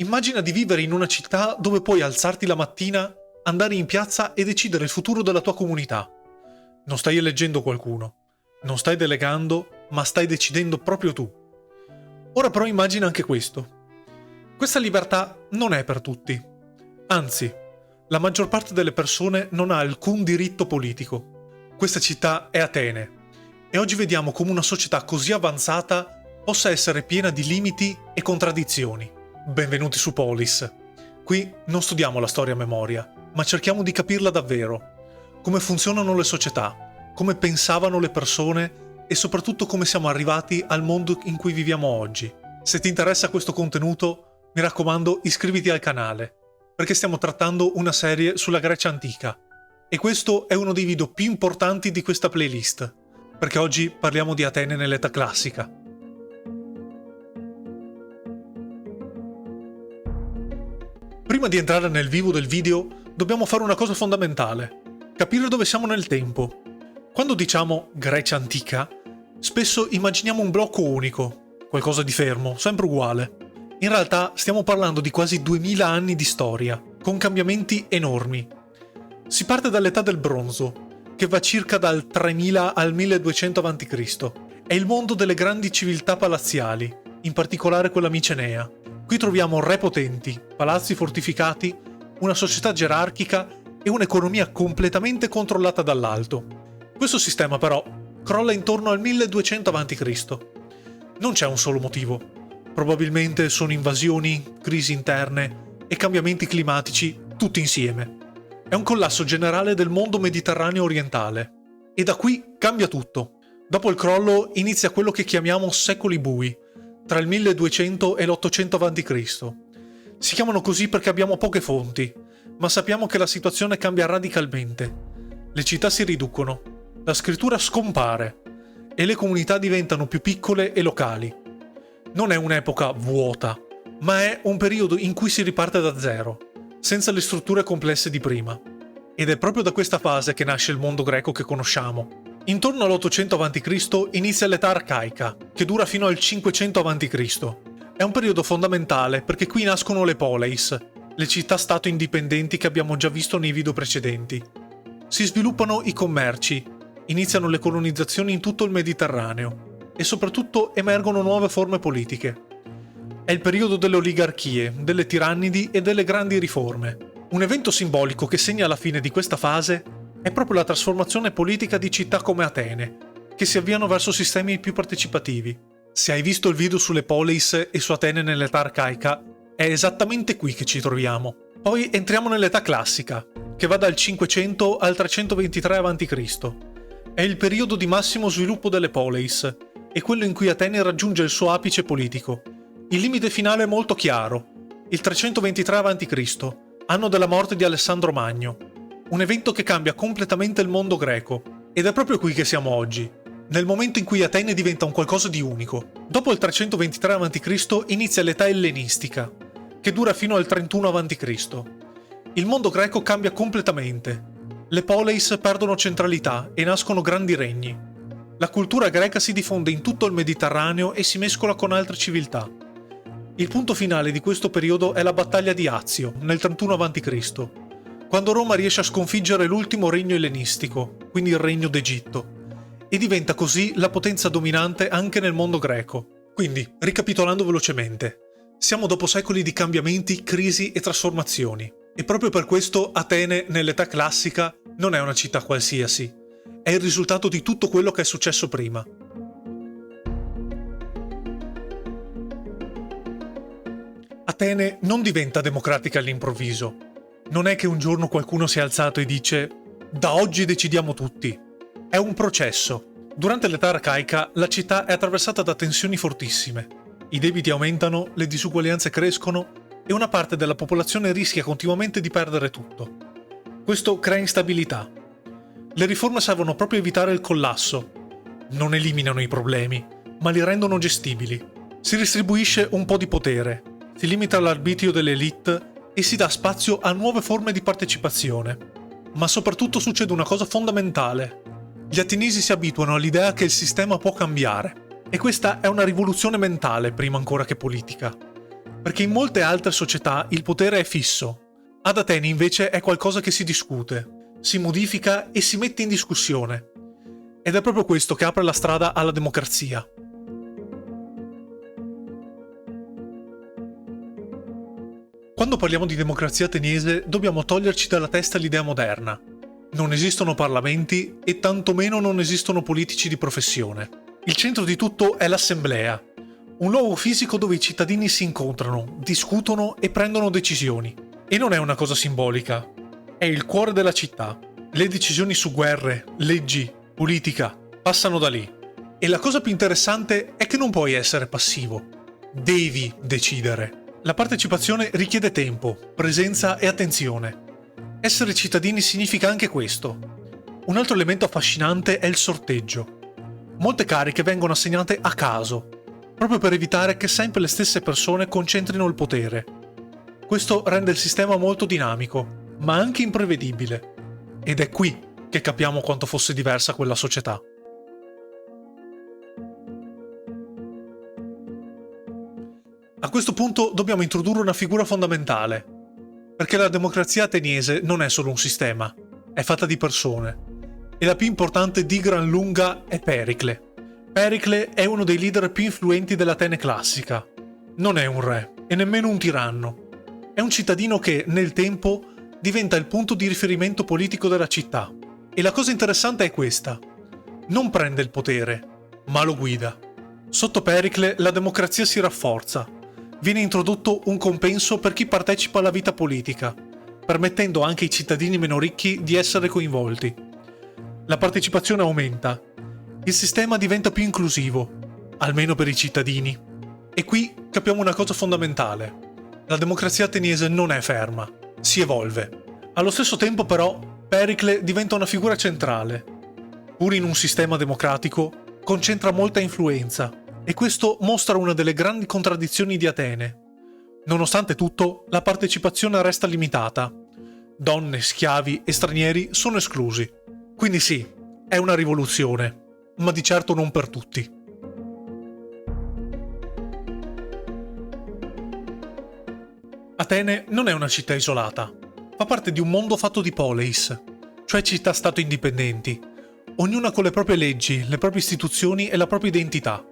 Immagina di vivere in una città dove puoi alzarti la mattina, andare in piazza e decidere il futuro della tua comunità. Non stai eleggendo qualcuno, non stai delegando, ma stai decidendo proprio tu. Ora però immagina anche questo. Questa libertà non è per tutti. Anzi, la maggior parte delle persone non ha alcun diritto politico. Questa città è Atene e oggi vediamo come una società così avanzata possa essere piena di limiti e contraddizioni. Benvenuti su Polis. Qui non studiamo la storia a memoria, ma cerchiamo di capirla davvero. Come funzionano le società, come pensavano le persone e soprattutto come siamo arrivati al mondo in cui viviamo oggi. Se ti interessa questo contenuto, mi raccomando, iscriviti al canale, perché stiamo trattando una serie sulla Grecia antica. E questo è uno dei video più importanti di questa playlist, perché oggi parliamo di Atene nell'età classica. Prima di entrare nel vivo del video, dobbiamo fare una cosa fondamentale: capire dove siamo nel tempo. Quando diciamo Grecia antica, spesso immaginiamo un blocco unico, qualcosa di fermo, sempre uguale. In realtà stiamo parlando di quasi 2000 anni di storia, con cambiamenti enormi. Si parte dall'età del bronzo, che va circa dal 3000 al 1200 a.C. È il mondo delle grandi civiltà palaziali, in particolare quella micenea. Qui troviamo re potenti, palazzi fortificati, una società gerarchica e un'economia completamente controllata dall'alto. Questo sistema però crolla intorno al 1200 a.C. Non c'è un solo motivo. Probabilmente sono invasioni, crisi interne e cambiamenti climatici tutti insieme. È un collasso generale del mondo mediterraneo orientale. E da qui cambia tutto. Dopo il crollo inizia quello che chiamiamo secoli bui, tra il 1200 e l'800 a.C. Si chiamano così perché abbiamo poche fonti, ma sappiamo che la situazione cambia radicalmente. Le città si riducono, la scrittura scompare e le comunità diventano più piccole e locali. Non è un'epoca vuota, ma è un periodo in cui si riparte da zero, senza le strutture complesse di prima. Ed è proprio da questa fase che nasce il mondo greco che conosciamo. Intorno all'800 a.C. inizia l'età arcaica, che dura fino al 500 a.C. È un periodo fondamentale perché qui nascono le poleis, le città-stato indipendenti che abbiamo già visto nei video precedenti. Si sviluppano i commerci, iniziano le colonizzazioni in tutto il Mediterraneo e soprattutto emergono nuove forme politiche. È il periodo delle oligarchie, delle tirannidi e delle grandi riforme. Un evento simbolico che segna la fine di questa fase è proprio la trasformazione politica di città come Atene, che si avviano verso sistemi più partecipativi. Se hai visto il video sulle poleis e su Atene nell'età arcaica, è esattamente qui che ci troviamo. Poi entriamo nell'età classica, che va dal 500 al 323 a.C. È il periodo di massimo sviluppo delle poleis, e quello in cui Atene raggiunge il suo apice politico. Il limite finale è molto chiaro, il 323 a.C., anno della morte di Alessandro Magno, un evento che cambia completamente il mondo greco, ed è proprio qui che siamo oggi, nel momento in cui Atene diventa un qualcosa di unico. Dopo il 323 a.C. inizia l'età ellenistica, che dura fino al 31 a.C. Il mondo greco cambia completamente, le poleis perdono centralità e nascono grandi regni. La cultura greca si diffonde in tutto il Mediterraneo e si mescola con altre civiltà. Il punto finale di questo periodo è la battaglia di Azio, nel 31 a.C., quando Roma riesce a sconfiggere l'ultimo regno ellenistico, quindi il regno d'Egitto, e diventa così la potenza dominante anche nel mondo greco. Quindi, ricapitolando velocemente, siamo dopo secoli di cambiamenti, crisi e trasformazioni, e proprio per questo Atene, nell'età classica, non è una città qualsiasi. È il risultato di tutto quello che è successo prima. Atene non diventa democratica all'improvviso. Non è che un giorno qualcuno si è alzato e dice «Da oggi decidiamo tutti». È un processo. Durante l'età arcaica la città è attraversata da tensioni fortissime. I debiti aumentano, le disuguaglianze crescono e una parte della popolazione rischia continuamente di perdere tutto. Questo crea instabilità. Le riforme servono proprio a evitare il collasso. Non eliminano i problemi, ma li rendono gestibili. Si distribuisce un po' di potere, si limita l'arbitrio dell'elite e si dà spazio a nuove forme di partecipazione. Ma soprattutto succede una cosa fondamentale. Gli ateniesi si abituano all'idea che il sistema può cambiare. E questa è una rivoluzione mentale prima ancora che politica. perché in molte altre società il potere è fisso. Ad Atene invece è qualcosa che si discute, si modifica e si mette in discussione. Ed è proprio questo che apre la strada alla democrazia. Quando parliamo di democrazia ateniese dobbiamo toglierci dalla testa l'idea moderna. Non esistono parlamenti e tantomeno non esistono politici di professione. Il centro di tutto è l'assemblea, un luogo fisico dove i cittadini si incontrano, discutono e prendono decisioni. E non è una cosa simbolica, è il cuore della città. Le decisioni su guerre, leggi, politica passano da lì. E la cosa più interessante è che non puoi essere passivo. Devi decidere. La partecipazione richiede tempo, presenza e attenzione. Essere cittadini significa anche questo. Un altro elemento affascinante è il sorteggio. Molte cariche vengono assegnate a caso, proprio per evitare che sempre le stesse persone concentrino il potere. Questo rende il sistema molto dinamico, ma anche imprevedibile. Ed è qui che capiamo quanto fosse diversa quella società. A questo punto dobbiamo introdurre una figura fondamentale, perché la democrazia ateniese non è solo un sistema, è fatta di persone, e la più importante di gran lunga è Pericle. Pericle è uno dei leader più influenti dell'Atene classica. Non è un re, e nemmeno un tiranno. È un cittadino che, nel tempo, diventa il punto di riferimento politico della città. E la cosa interessante è questa. Non prende il potere, ma lo guida. Sotto Pericle la democrazia si rafforza. Viene introdotto un compenso per chi partecipa alla vita politica, permettendo anche ai cittadini meno ricchi di essere coinvolti. La partecipazione aumenta, il sistema diventa più inclusivo, almeno per i cittadini. E qui capiamo una cosa fondamentale. La democrazia ateniese non è ferma, si evolve. Allo stesso tempo però, Pericle diventa una figura centrale. Pur in un sistema democratico, concentra molta influenza. E questo mostra una delle grandi contraddizioni di Atene. Nonostante tutto, la partecipazione resta limitata. Donne, schiavi e stranieri sono esclusi. Quindi sì, è una rivoluzione, ma di certo non per tutti. Atene non è una città isolata. Fa parte di un mondo fatto di poleis, cioè città-stato indipendenti, ognuna con le proprie leggi, le proprie istituzioni e la propria identità.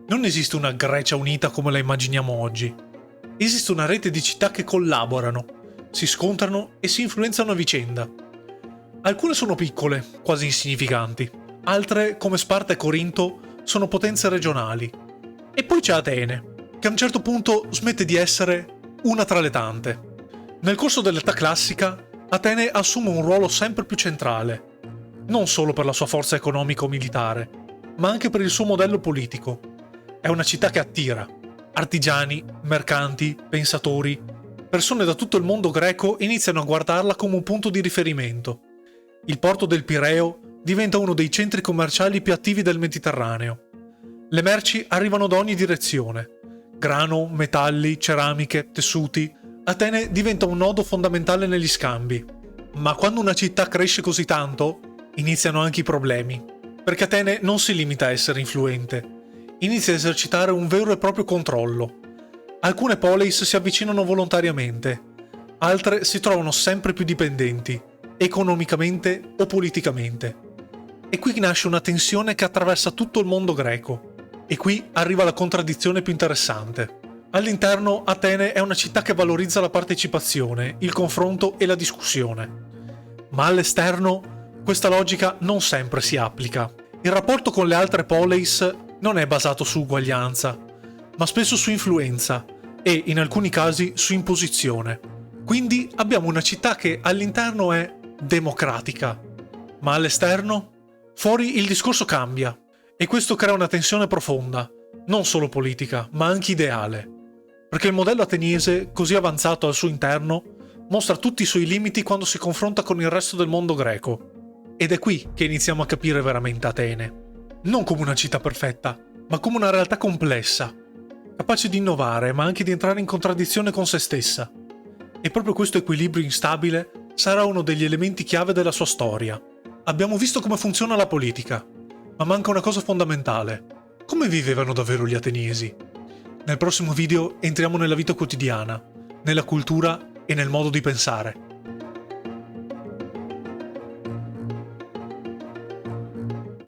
Non esiste una Grecia unita come la immaginiamo oggi. Esiste una rete di città che collaborano, si scontrano e si influenzano a vicenda. Alcune sono piccole, quasi insignificanti. Altre, come Sparta e Corinto, sono potenze regionali. E poi c'è Atene, che a un certo punto smette di essere una tra le tante. Nel corso dell'età classica, Atene assume un ruolo sempre più centrale, non solo per la sua forza economico-militare, ma anche per il suo modello politico. È una città che attira artigiani, mercanti, pensatori, persone da tutto il mondo greco iniziano a guardarla come un punto di riferimento. Il porto del Pireo diventa uno dei centri commerciali più attivi del Mediterraneo. Le merci arrivano da ogni direzione. Grano, metalli, ceramiche, tessuti. Atene diventa un nodo fondamentale negli scambi. Ma quando una città cresce così tanto, iniziano anche i problemi. Perché Atene non si limita a essere influente. Inizia a esercitare un vero e proprio controllo. Alcune poleis si avvicinano volontariamente, altre si trovano sempre più dipendenti, economicamente o politicamente. E qui nasce una tensione che attraversa tutto il mondo greco. E qui arriva la contraddizione più interessante. All'interno, Atene è una città che valorizza la partecipazione, il confronto e la discussione. Ma all'esterno, questa logica non sempre si applica. Il rapporto con le altre poleis non è basato su uguaglianza, ma spesso su influenza e, in alcuni casi, su imposizione. Quindi abbiamo una città che all'interno è democratica, ma all'esterno? Fuori il discorso cambia, e questo crea una tensione profonda, non solo politica, ma anche ideale. Perché il modello ateniese, così avanzato al suo interno, mostra tutti i suoi limiti quando si confronta con il resto del mondo greco. Ed è qui che iniziamo a capire veramente Atene. Non come una città perfetta, ma come una realtà complessa, capace di innovare, ma anche di entrare in contraddizione con se stessa. E proprio questo equilibrio instabile sarà uno degli elementi chiave della sua storia. Abbiamo visto come funziona la politica, ma manca una cosa fondamentale. Come vivevano davvero gli ateniesi? Nel prossimo video entriamo nella vita quotidiana, nella cultura e nel modo di pensare.